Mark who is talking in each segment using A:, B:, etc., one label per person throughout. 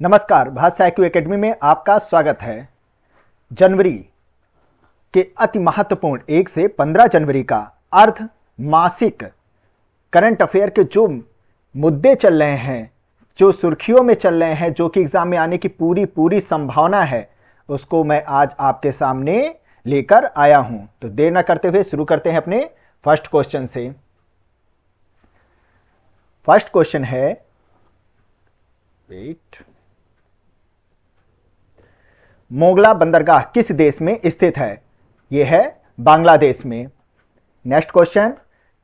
A: नमस्कार, भाषा IQ academy में आपका स्वागत है। जनवरी के अति महत्वपूर्ण 1 से 15 जनवरी का अर्ध मासिक करंट अफेयर के जो मुद्दे चल रहे हैं, जो सुर्खियों में चल रहे हैं, जो कि एग्जाम में आने की पूरी संभावना है, उसको मैं आज आपके सामने लेकर आया हूं। तो देर न करते हुए शुरू करते हैं अपने फर्स्ट क्वेश्चन से। फर्स्ट क्वेश्चन है, मोगला बंदरगाह किस देश में स्थित है? यह है बांग्लादेश में। नेक्स्ट क्वेश्चन,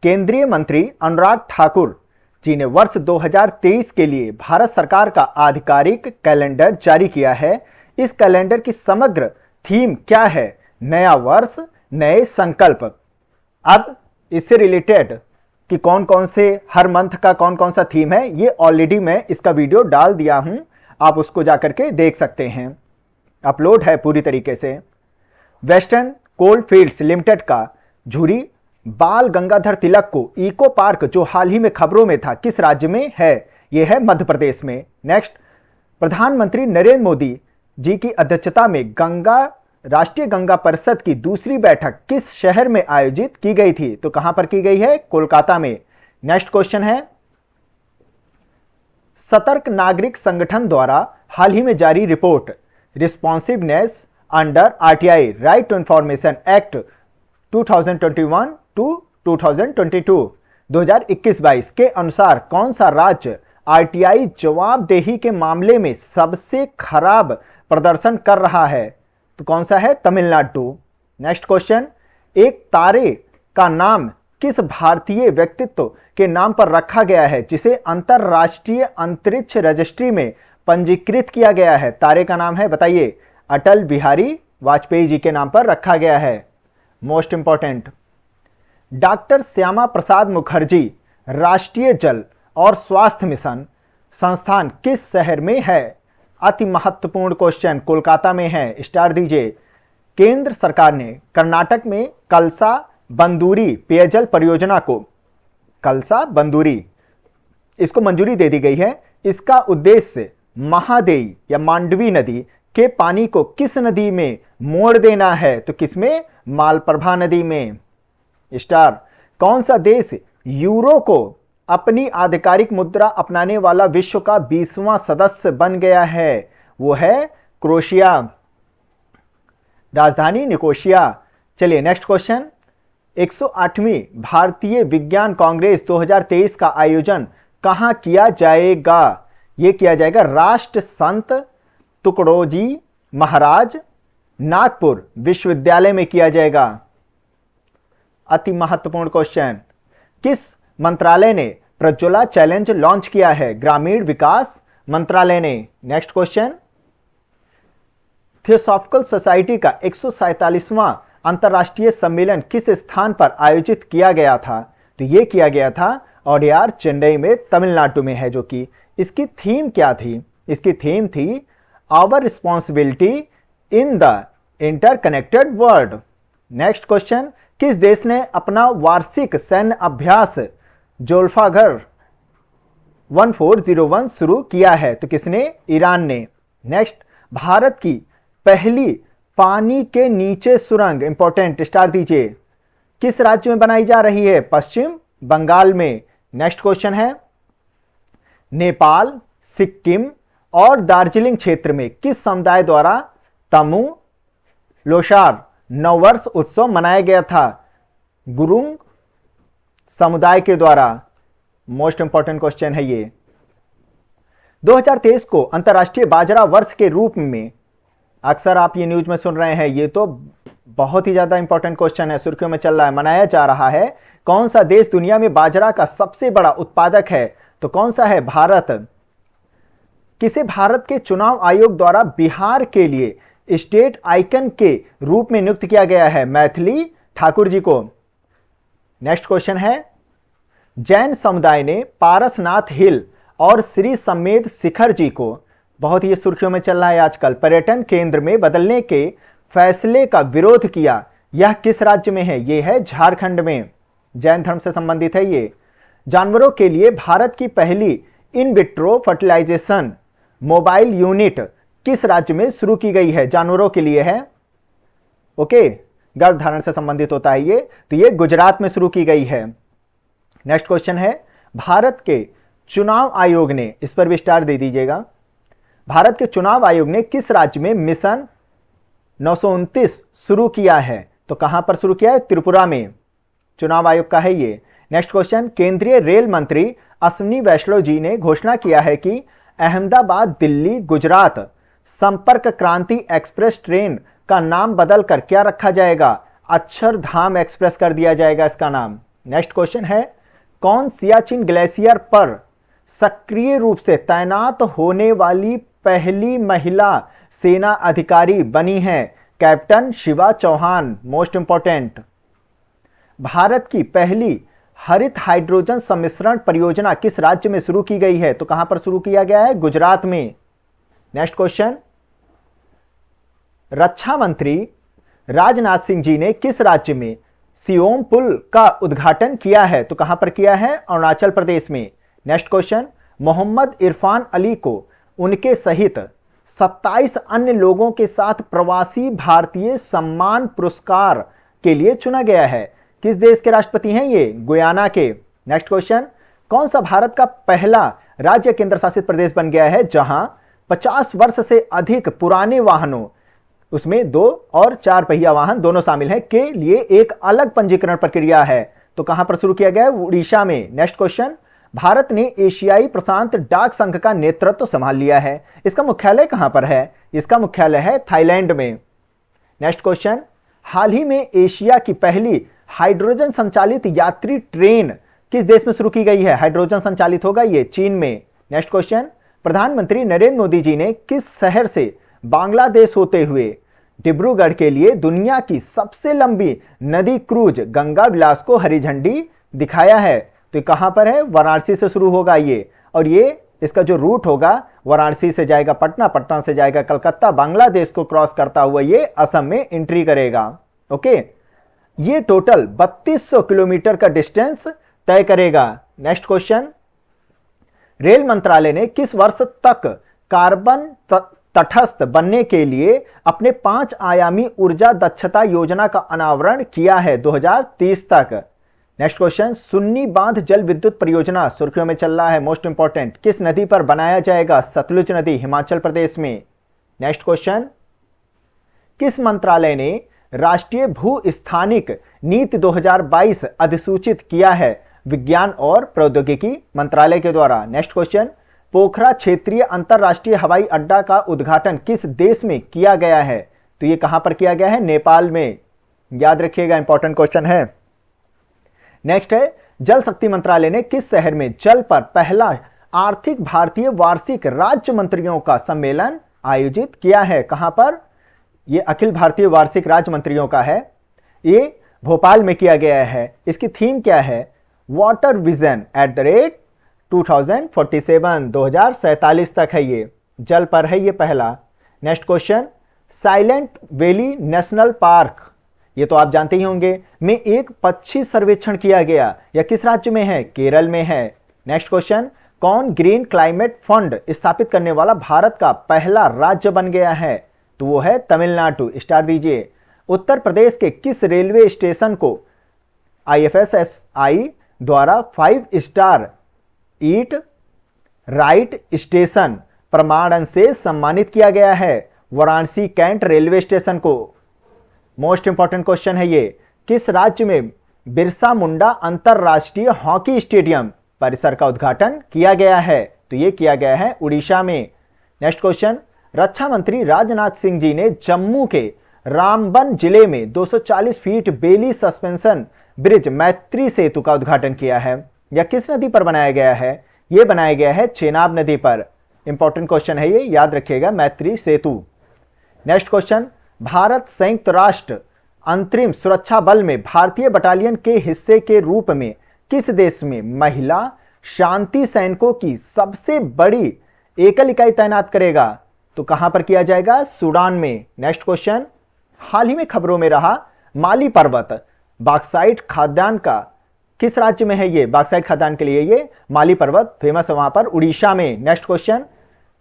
A: केंद्रीय मंत्री अनुराग ठाकुर जी ने वर्ष 2023 के लिए भारत सरकार का आधिकारिक कैलेंडर जारी किया है। इस कैलेंडर की समग्र थीम क्या है? नया वर्ष, नए संकल्प। अब इससे रिलेटेड कि कौन कौन से हर मंथ का कौन कौन सा थीम है, ये ऑलरेडी मैं इसका वीडियो डाल दिया हूं, आप उसको जाकर के देख सकते हैं, अपलोड है पूरी तरीके से। वेस्टर्न कोलफील्ड्स लिमिटेड का झूरी बाल गंगाधर तिलक को इको पार्क, जो हाल ही में खबरों में था, किस राज्य में है? यह है मध्य प्रदेश में। नेक्स्ट, प्रधानमंत्री नरेंद्र मोदी जी की अध्यक्षता में राष्ट्रीय गंगा परिषद की दूसरी बैठक किस शहर में आयोजित की गई थी? तो कहां पर की गई है? कोलकाता में। नेक्स्ट क्वेश्चन है, सतर्क नागरिक संगठन द्वारा हाल ही में जारी report responsiveness under RTI right to information act 2021 to 2021-22 के अनुसार कौन सा राज्य RTI जवाबदेही के मामले में सबसे खराब प्रदर्शन कर रहा है? तो कौन सा है? तमिलनाडु। नेक्स्ट क्वेश्चन, एक तारे का नाम किस भारतीय व्यक्तित्व के नाम पर रखा गया है जिसे अंतरराष्ट्रीय अंतरिक्ष रजिस्ट्री में पंजीकृत किया गया है? तारे का नाम है, बताइए। अटल बिहारी वाजपेयी जी के नाम पर रखा गया है। Most important, doctor Shyama Prasad Mukherjee राष्ट्रीय जल और स्वास्थ्य मिशन संस्थान किस शहर में है? अति महत्वपूर्ण क्वेश्चन, कोलकाता में है, स्टार दीजिए। केंद्र सरकार ने कर्नाटक में कलसा बंदूरी पेयजल परियोजना को, कलसा बंदूरी, इसको मंजूरी दे दी गई है। इसका उद्देश्य महादेई या मांडवी नदी के पानी को किस नदी में मोड़ देना है? तो किसमें? मालप्रभा नदी में। स्टार, कौन सा देश यूरो को अपनी आधिकारिक मुद्रा अपनाने वाला विश्व का 20वां सदस्य बन गया है? वो है क्रोएशिया, राजधानी निकोशिया। चलिए नेक्स्ट क्वेश्चन, 108वीं भारतीय विज्ञान कांग्रेस 2023 का आयोजन कहां किया जाएगा? यह किया जाएगा राष्ट्र संत तुकडोजी महाराज नागपुर विश्वविद्यालय में किया जाएगा। अति महत्वपूर्ण क्वेश्चन, किस मंत्रालय ने प्रज्वला चैलेंज लॉन्च किया है? ग्रामीण विकास मंत्रालय ने। नेक्स्ट क्वेश्चन, थियोसॉफिकल सोसाइटी का 147वां अंतरराष्ट्रीय सम्मेलन किस स्थान पर आयोजित किया गया था? तो यह किया गया था ODR चेन्नई में, तमिलनाडु में है। जो कि इसकी थीम क्या थी? इसकी थीम थी our responsibility in the interconnected world. Next question, किस देश ने अपना वार्षिक सैन्य अभ्यास जोल्फागर 1401 शुरू किया है? तो किसने? ईरान ने। नेक्स्ट, भारत की पहली पानी के नीचे सुरंग, इंपॉर्टेंट, स्टार दीजिए, किस राज्य में बनाई जा रही है? पश्चिम बंगाल में। नेक्स्ट क्वेश्चन है, नेपाल, सिक्किम और दार्जिलिंग क्षेत्र में किस समुदाय द्वारा तमु लोसार नववर्ष उत्सव मनाया गया था? गुरुंग समुदाय के द्वारा। मोस्ट इंपॉर्टेंट क्वेश्चन है ये। 2023 को अंतर्राष्ट्रीय बाजरा वर्ष के रूप में, अक्सर आप ये न्यूज में सुन रहे हैं, ये तो बहुत ही ज्यादा इंपॉर्टेंट क्वेश्चन है, सुर्खियों में चल रहा है, मनाया जा रहा है। कौन सा देश दुनिया में बाजरा का सबसे बड़ा उत्पादक है? तो कौन सा है? भारत। किसे भारत के चुनाव आयोग द्वारा बिहार के लिए स्टेट आइकन के रूप में नियुक्त किया गया है? मैथिली ठाकुर जी को। नेक्स्ट क्वेश्चन है, जैन समुदाय ने पारसनाथ हिल और श्री समेत शिखर जी को, बहुत ही सुर्खियों में चल रहा है आजकल, पर्यटन केंद्र में बदलने के फैसले का विरोध किया। यह किस राज्य में है? यह है झारखंड में, जैन धर्म से संबंधित है ये। जानवरों के लिए भारत की पहली in vitro fertilization mobile unit किस राज्य में शुरू की गई है? जानवरों के लिए है, ओके, गर्भधारण से संबंधित होता है ये, तो ये गुजरात में शुरू की गई है। नेक्स्ट क्वेश्चन है, भारत के चुनाव आयोग ने, इस पर भी स्टार दे दीजिएगा, भारत के चुनाव आयोग ने किस राज्य में मिशन 929 शुरू किया है? तो कहां पर शुरू किया है? त्रिपुरा में चुनाव आयोग का है ये। नेक्स्ट क्वेश्चन, केंद्रीय रेल मंत्री अश्विनी वैष्णव जी ने घोषणा किया है कि अहमदाबाद दिल्ली गुजरात संपर्क क्रांति एक्सप्रेस ट्रेन का नाम बदलकर क्या रखा जाएगा? अक्षरधाम एक्सप्रेस कर दिया जाएगा इसका नाम। नेक्स्ट क्वेश्चन है, कौन सियाचिन ग्लेशियर पर सक्रिय रूप से तैनात होने वाली पहली महिला सेना अधिकारी बनी है? Captain Shiva Chauhan, most important. Bharat की पहली हरित हाइड्रोजन सम्मिश्रण परियोजना किस राज्य में शुरू की गई है? तो कहां पर शुरू किया गया है? गुजरात में। नेक्स्ट क्वेश्चन, रक्षा मंत्री राजनाथ सिंह जी ने किस राज्य में सियोम पुल का उद्घाटन किया है? तो कहां पर किया है? अरुणाचल प्रदेश में। नेक्स्ट क्वेश्चन, मोहम्मद इरफान अली को उनके सहित 27 अन्य लोगों के साथ प्रवासी भारतीय सम्मान पुरस्कार के लिए चुना गया है। किस देश के राष्ट्रपति हैं ये? गुयाना के। नेक्स्ट क्वेश्चन, कौन सा भारत का पहला राज्य केंद्र शासित प्रदेश बन गया है जहां 50 वर्ष से अधिक पुराने वाहनों, उसमें 2 और 4 पहिया वाहन दोनों शामिल हैं, के लिए एक अलग पंजीकरण प्रक्रिया है? तो कहां पर शुरू किया गया है? उड़ीसा में। नेक्स्ट क्वेश्चन, भारत ने एशियाई प्रशांत डाक संघ का नेतृत्व संभाल लिया है, इसका मुख्यालय कहां पर है? इसका मुख्यालय है थाईलैंड में। नेक्स्ट क्वेश्चन, हाल ही में एशिया की पहली हाइड्रोजन संचालित यात्री ट्रेन किस देश में शुरू की गई है? हाइड्रोजन संचालित होगा ये चीन में। नेक्स्ट क्वेश्चन, प्रधानमंत्री नरेंद्र मोदी जी ने किस शहर से बांग्लादेश होते हुए डिब्रूगढ़ के लिए दुनिया की सबसे लंबी नदी क्रूज गंगा विलास को हरी झंडी दिखाया है? तो कहां पर है? वाराणसी से शुरू होगा ये, और ये इसका जो रूट होगा वाराणसी से जाएगा पटना, पटना से जाएगा कलकत्ता, बांग्लादेश को क्रॉस करता हुआ ये असम में एंट्री करेगा। ओके, ये टोटल 3200 किलोमीटर का डिस्टेंस तय करेगा। नेक्स्ट क्वेश्चन, रेल मंत्रालय ने किस वर्ष तक कार्बन तटस्थ बनने के लिए अपने 5 आयामी ऊर्जा दक्षता योजना का अनावरण किया है? 2030 तक। नेक्स्ट क्वेश्चन, सुन्नी बांध जल विद्युत परियोजना सुर्खियों में चल रहा है, मोस्ट इंपॉर्टेंट, किस नदी पर बनाया जाएगा? सतलुज नदी, हिमाचल प्रदेश में। नेक्स्ट क्वेश्चन, किस मंत्रालय ने राष्ट्रीय भू स्थानिक नीति 2022 अधिसूचित किया है? विज्ञान और प्रौद्योगिकी मंत्रालय के द्वारा। नेक्स्ट क्वेश्चन, पोखरा क्षेत्रीय अंतरराष्ट्रीय हवाई अड्डा का उद्घाटन किस देश में किया गया है? तो ये कहां पर किया गया है? नेपाल में। याद रखिएगा, इंपॉर्टेंट क्वेश्चन है। नेक्स्ट है, जल शक्ति मंत्रालय ने किस शहर में जल पर पहला आर्थिक भारतीय वार्षिक राज्य मंत्रियों का सम्मेलन आयोजित किया है? कहां पर? ये अखिल भारतीय वार्षिक राज्य मंत्रियों का है, ये भोपाल में किया गया है। इसकी थीम क्या है? वाटर विजन @ 2047, 2047 तक है ये, जल पर है ये पहला। Next question, silent valley national park, ये तो आप जानते ही होंगे, में एक पक्षी सर्वेक्षण किया गया, या किस राज्य में है? केरल में है। नेक्स्ट क्वेश्चन, कौन ग्रीन क्लाइमेट फंड स्थापित करने वाला भारत का पहला राज्य बन गया है? तो वो है तमिलनाडु, स्टार दीजिए। उत्तर प्रदेश के किस रेलवे स्टेशन को IFSSI द्वारा 5 स्टार ईट राइट स्टेशन प्रमाणन से सम्मानित किया गया है? वाराणसी कैंट रेलवे स्टेशन को। मोस्ट इंपॉर्टेंट क्वेश्चन है ये, किस राज्य में बिरसा मुंडा अंतरराष्ट्रीय हॉकी स्टेडियम परिसर का उद्घाटन किया गया है? तो ये किया गया है उड़ीसा में। नेक्स्ट क्वेश्चन, रक्षा मंत्री राजनाथ सिंह जी ने जम्मू के रामबन जिले में 240 फीट बेली सस्पेंशन ब्रिज मैत्री सेतु का उद्घाटन किया है, या किस नदी पर बनाया गया है? यह बनाया गया है चेनाब नदी पर। इंपॉर्टेंट क्वेश्चन है ये, याद रखिएगा, मैत्री सेतु। नेक्स्ट क्वेश्चन, भारत संयुक्त राष्ट्र अंतरिम सुरक्षा बल में भारतीय बटालियन के हिस्से के रूप में किस देश में महिला शांति सैनिकों की सबसे बड़ी एकल इकाई तैनात करेगा? तो कहां पर किया जाएगा? सूडान में। नेक्स्ट क्वेश्चन, हाल ही में खबरों में रहा माली पर्वत बॉक्साइट खाद्यान्न का किस राज्य में है? ये बॉक्साइट खाद्यान्न के लिए ये माली पर्वत फेमस है वहां पर, उड़ीसा में। नेक्स्ट क्वेश्चन,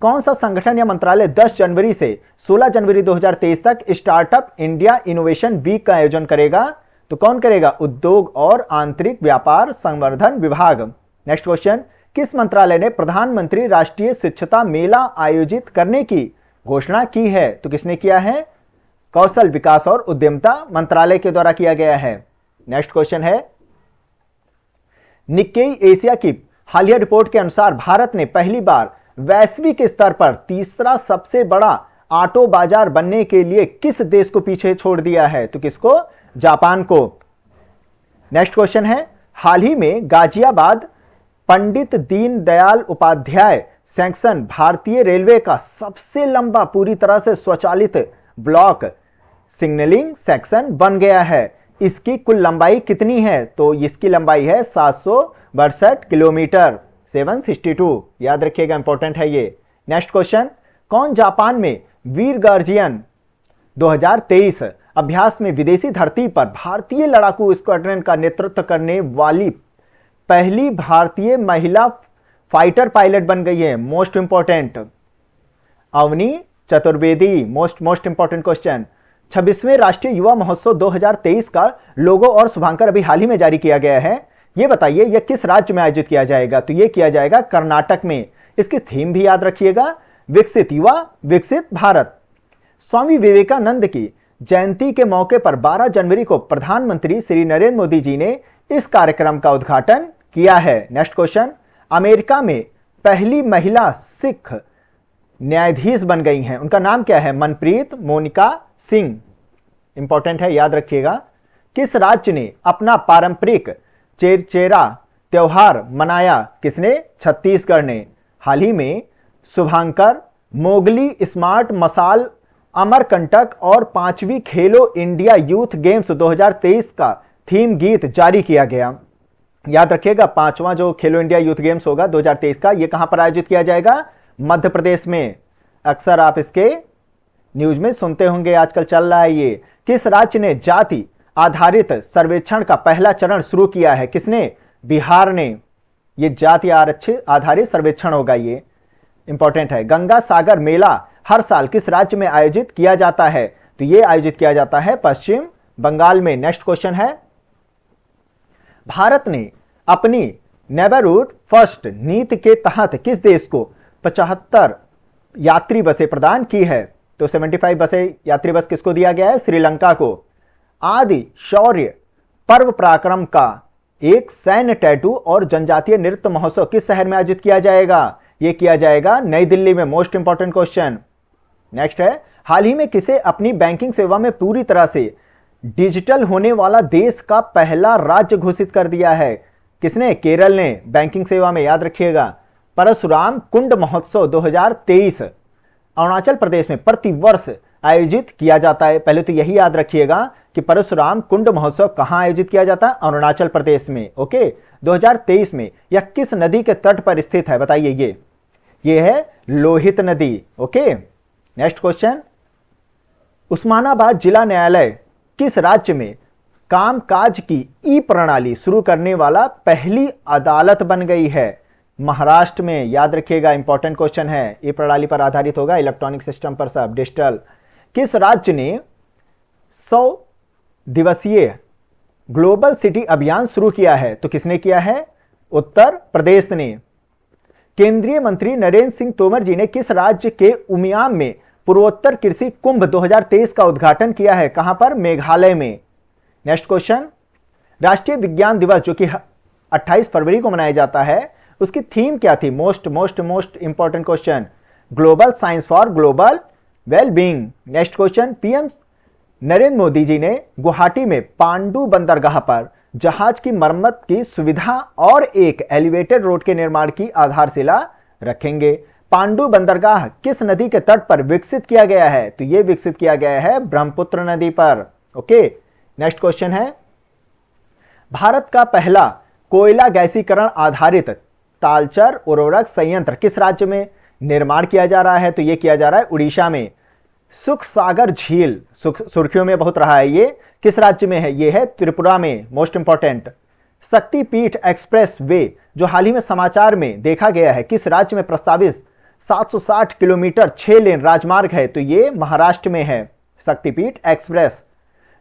A: कौन सा संगठन या मंत्रालय 10 जनवरी से 16 जनवरी 2023 तक स्टार्टअप इंडिया इनोवेशन वीक का आयोजन करेगा? तो कौन करेगा? उद्योग और आंतरिक व्यापार संवर्धन विभाग। नेक्स्ट क्वेश्चन, किस मंत्रालय ने प्रधानमंत्री राष्ट्रीय शिक्षता मेला आयोजित करने की घोषणा की है? तो किसने किया है? कौशल विकास और उद्यमिता मंत्रालय के द्वारा किया गया है। नेक्स्ट क्वेश्चन है, निक्केई एशिया की हालिया रिपोर्ट के अनुसार भारत ने पहली बार वैश्विक स्तर पर तीसरा सबसे बड़ा ऑटो बाजार बनने के लिए किस देश को पीछे छोड़ दिया है? तो किसको? जापान को। नेक्स्ट क्वेश्चन है, हाल ही में गाजियाबाद पंडित दीनदयाल उपाध्याय सेक्शन भारतीय रेलवे का सबसे लंबा पूरी तरह से स्वचालित ब्लॉक सिग्नलिंग सेक्शन बन गया है। इसकी कुल लंबाई कितनी है? तो इसकी लंबाई है 762 किलोमीटर, 762। याद रखिएगा, इंपॉर्टेंट है ये। नेक्स्ट क्वेश्चन, कौन जापान में वीर गार्जियन 2023 अभ्यास में विदेशी धरती पर भारतीय लड़ाकू स्क्वाड्रन का नेतृत्व करने वाली पहली भारतीय महिला फाइटर पायलट बन गई है? Most important, Avani Chaturvedi. Most important question, 26वें राष्ट्रीय युवा महोत्सव 2023 का लोगो और शुभांकर अभी हाल ही में जारी किया गया है। यह बताइए यह किस राज्य में आयोजित किया जाएगा? तो यह किया जाएगा कर्नाटक में। इसकी थीम भी याद रखिएगा, विकसित युवा विकसित भारत। स्वामी विवेकानंद की जयंती के मौके पर 12 जनवरी को प्रधानमंत्री श्री नरेंद्र मोदी जी ने इस कार्यक्रम का उद्घाटन किया है। नेक्स्ट क्वेश्चन, अमेरिका में पहली महिला सिख न्यायाधीश बन गई हैं, उनका नाम क्या है? मनप्रीत मोनिका सिंह। इंपॉर्टेंट है, याद रखिएगा। किस राज्य ने अपना पारंपरिक चेरचेरा त्योहार मनाया? किसने? छत्तीसगढ़ ने। हाल ही में शुभांकर, मोगली, स्मार्ट मसाल, अमरकंटक और 5वीं खेलो इंडिया यूथ गेम्स 2023 का थीम गीत जारी किया गया। याद रखिएगा, 5वां जो खेलो इंडिया यूथ गेम्स होगा 2023 का, यह कहां पर आयोजित किया जाएगा? मध्य प्रदेश में। अक्सर आप इसके न्यूज में सुनते होंगे, आजकल चल रहा है ये। किस राज्य ने जाति आधारित सर्वेक्षण का पहला चरण शुरू किया है? किसने? बिहार ने। ये जाति आधारित सर्वेक्षण होगा, ये इंपॉर्टेंट है। गंगा सागर मेला हर साल किस राज्य में आयोजित किया जाता है? तो ये आयोजित किया जाता है पश्चिम बंगाल में। नेक्स्ट क्वेश्चन है, भारत ने अपनी नेबरहुड फर्स्ट नीति के तहत किस देश को 75 यात्री बसें प्रदान की है? तो 75 बसें यात्री बस किसको दिया गया है? श्रीलंका को। आदि शौर्य पर्व पराक्रम का एक सैन्य टैटू और जनजातीय नृत्य महोत्सव किस शहर में आयोजित किया जाएगा? यह किया जाएगा नई दिल्ली में। Most important question. नेक्स्ट है, हाल ही में किसे अपनी बैंकिंग सेवा में पूरी तरह से डिजिटल होने वाला देश का पहला राज्य घोषित कर दिया है? किसने? केरल ने। बैंकिंग सेवा में याद रखिएगा। परशुराम कुंड महोत्सव 2023 अरुणाचल प्रदेश में प्रतिवर्ष आयोजित किया जाता है। पहले तो यही याद रखिएगा कि परशुराम कुंड महोत्सव कहां आयोजित किया जाता है? अरुणाचल प्रदेश में। ओके, 2023 में यह किस नदी के तट पर स्थित है? बताइए। ये है लोहित नदी। ओके, नेक्स्ट क्वेश्चन, उस्मानाबाद जिला न्यायालय किस राज्य में कामकाज की ई प्रणाली शुरू करने वाला पहली अदालत बन गई है? महाराष्ट्र में। याद रखिएगा, इंपॉर्टेंट क्वेश्चन है। ई प्रणाली पर आधारित होगा, इलेक्ट्रॉनिक सिस्टम पर सब, डिजिटल। किस राज्य ने 100 दिवसीय ग्लोबल सिटी अभियान शुरू किया है? तो किसने किया है? उत्तर प्रदेश ने। केंद्रीय मंत्री नरेंद्र सिंह तोमर जी ने किस राज्य के उमियाम में पूर्वोत्तर कृषि कुंभ 2023 का उद्घाटन किया है? कहां पर? मेघालय में। नेक्स्ट क्वेश्चन, राष्ट्रीय विज्ञान दिवस जो कि 28 फरवरी को मनाया जाता है, उसकी थीम क्या थी? Most important question, global science for global wellbeing. Next question, PM Narendra Modi ji ने गुवाहाटी में पांडु बंदरगाह पर जहाज की मरम्मत की सुविधा और एक एलिवेटेड रोड के निर्माण की आधारशिला रखेंगे। पांडु बंदरगाह किस नदी के तट पर विकसित किया गया है? तो यह विकसित किया गया है ब्रह्मपुत्र नदी पर। ओके, नेक्स्ट क्वेश्चन है, भारत का पहला कोयला गैसीकरण आधारित तालचर उर्वरक संयंत्र किस राज्य में निर्माण किया जा रहा है? तो यह किया जा रहा है उड़ीसा में। सुख सागर झील सुर्खियों में बहुत रहा है, ये किस राज्य में है? ये है त्रिपुरा में। मोस्ट इंपॉर्टेंट, शक्तिपीठ एक्सप्रेस वे जो हाल ही में समाचार में देखा गया है, किस राज्य में प्रस्तावित 760 किलोमीटर 6 लेन राजमार्ग है, तो ये महाराष्ट्र में है, शक्तिपीठ एक्सप्रेस।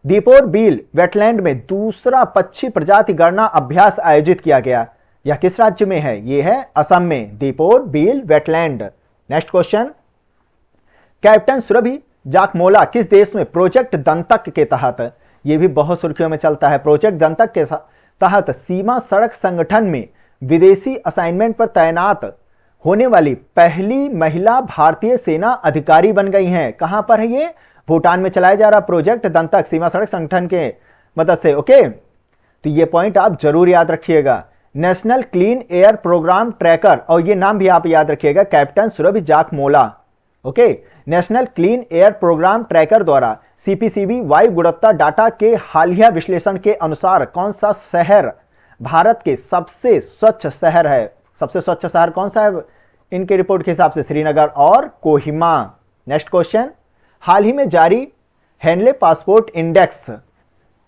A: दीपोर बील वेटलैंड में दूसरा पक्षी प्रजाति गणना अभ्यास आयोजित किया गया, यह किस राज्य में है? यह है असम में, Deepor Beel wetland. Next question, captain Surbhi Jakhmola किस देश में प्रोजेक्ट दंतक के तहत, यह भी बहुत सुर्खियों में चलता है, प्रोजेक्ट दंतक के तहत सीमा सड़क संगठन में विदेशी असाइनमेंट पर तैनात होने वाली पहली महिला भारतीय सेना अधिकारी बन गई हैं। कहां पर है ये? भूटान में चलाया जा रहा प्रोजेक्ट दंतक सीमा सड़क संगठन के मदद से। ओके, तो ये पॉइंट आप जरूर याद रखिएगा। National clean air programme tracker, और ये नाम भी आप याद रखिएगा, captain Surbhi Jakhmola. Okay, national clean air programme tracker द्वारा सीपीसीबी वायु गुणवत्ता डाटा के हालिया विश्लेषण के अनुसार कौन सा शहर भारत के सबसे स्वच्छ शहर है? सबसे स्वच्छ शहर कौन सा है इनके रिपोर्ट के हिसाब से? श्रीनगर और कोहिमा। नेक्स्ट क्वेश्चन, हाल ही में जारी हेनले पासपोर्ट इंडेक्स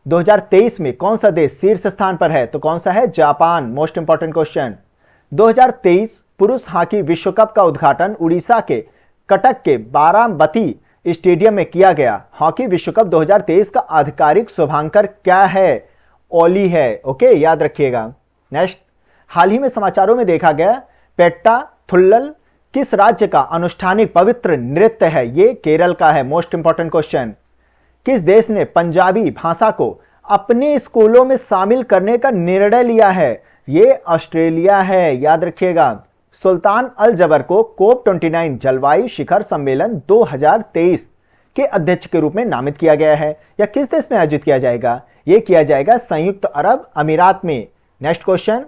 A: 2023 में कौन सा देश शीर्ष स्थान पर है? तो कौन सा है? जापान। मोस्ट इंपॉर्टेंट क्वेश्चन, 2023 पुरुष हॉकी विश्व कप का उद्घाटन उड़ीसा के कटक के बारामती स्टेडियम में किया गया। हॉकी विश्व कप 2023 का आधिकारिक शुभांकर क्या है? ओली है। ओके, याद रखिएगा। नेक्स्ट, हाल ही में समाचारों में देखा गया पेट्टा थुल्लल किस राज्य का अनुष्ठानिक पवित्र नृत्य है? ये केरल का है। मोस्ट इंपॉर्टेंट क्वेश्चन, किस देश ने पंजाबी भाषा को अपने स्कूलों में शामिल करने का निर्णय लिया है? ये ऑस्ट्रेलिया है, याद रखिएगा। सुल्तान अल जबर को COP29 जलवायु शिखर सम्मेलन 2023 के अध्यक्ष के रूप में नामित किया गया है, या किस देश में आयोजित किया जाएगा? यह किया जाएगा संयुक्त अरब अमीरात में। नेक्स्ट क्वेश्चन,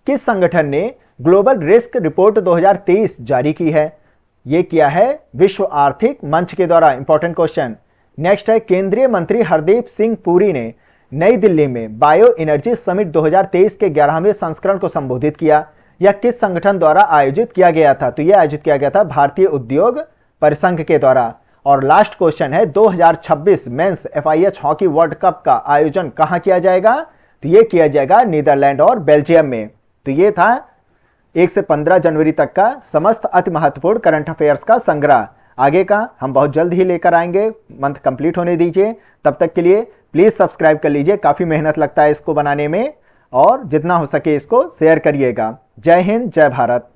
A: किस संगठन ने ग्लोबल रिस्क रिपोर्ट 2023 जारी की है? यह किया है विश्व आर्थिक मंच के द्वारा। Important question. नेक्स्ट है, केंद्रीय मंत्री हरदीप सिंह पुरी ने नई दिल्ली में बायो एनर्जी समिट 2023 के 11वें संस्करण को संबोधित किया, यह किस संगठन द्वारा आयोजित किया गया था? तो यह आयोजित किया गया था भारतीय उद्योग परिसंघ के द्वारा। और लास्ट क्वेश्चन है, 2026 men's FIH hockey world cup का आयोजन कहां किया जाएगा? तो यह किया जाएगा नीदरलैंड और बेल्जियम में। तो यह था 1 से 15 जनवरी तक का समस्त अति महत्वपूर्ण करंट अफेयर्स का संग्रह। आगे का हम बहुत जल्द ही लेकर आएंगे, मंथ कंप्लीट होने दीजिए। तब तक के लिए प्लीज सब्सक्राइब कर लीजिए, काफी मेहनत लगता है इसको बनाने में, और जितना हो सके इसको शेयर करिएगा। जय हिंद, जय भारत।